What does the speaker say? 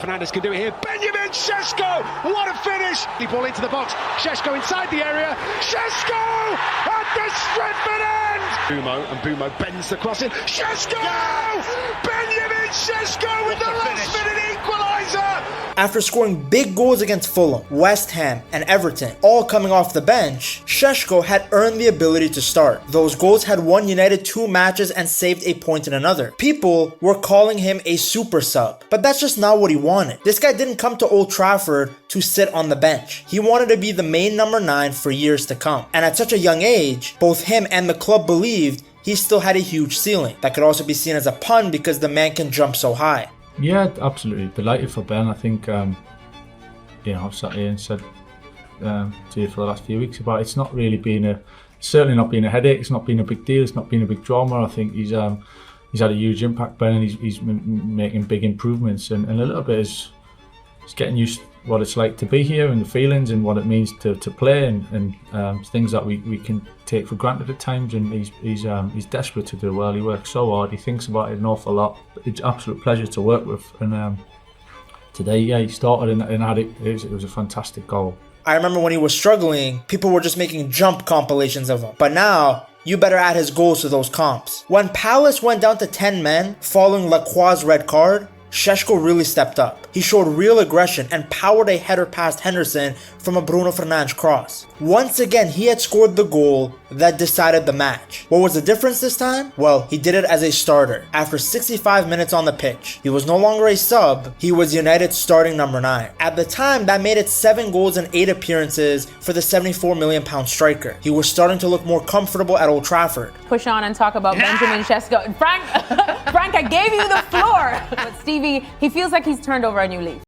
Fernandes can do it here. Benjamin Šeško! What a finish! The ball into the box. Šeško inside the area. Šeško! At the Stretford end! Bumo bends the cross in. Šeško! Yes! Benjamin Šeško with the last-minute equaliser! After scoring big goals against Fulham, West Ham, and Everton, all coming off the bench, Šeško had earned the ability to start. Those goals had won United 2 matches and saved a point in another. People were calling him a super sub, but that's just not what he wanted. This guy didn't come to Old Trafford to sit on the bench. He wanted to be the main number 9 for years to come. And at such a young age, both him and the club believed he still had a huge ceiling. That could also be seen as a pun because the man can jump so high. Yeah, absolutely. Delighted for Ben. I think, I've sat here and said to you for the last few weeks about it's not really been certainly not been a headache. It's not been a big deal. It's not been a big drama. I think he's had a huge impact, Ben, and he's making big improvements. And a little bit is getting used to what it's like to be here and the feelings and what it means to play and things that we can take for granted at times. And he's desperate to do well. He works so hard. He thinks about it an awful lot. It's an absolute pleasure to work with. And today, he started and had it. It was a fantastic goal. I remember when he was struggling, people were just making jump compilations of him. But now, you better add his goals to those comps. When Palace went down to 10 men following Lacroix's red card, Šeško really stepped up. He showed real aggression and powered a header past Henderson from a Bruno Fernandes cross. Once again, he had scored the goal that decided the match. What was the difference this time? Well, he did it as a starter. After 65 minutes on the pitch, he was no longer a sub, he was United's starting number 9. At the time, that made it 7 goals and 8 appearances for the £74 million striker. He was starting to look more comfortable at Old Trafford. Push on and talk about Benjamin Šeško. Frank, I gave you the floor. But Stevie, he feels like he's turned over a new leaf.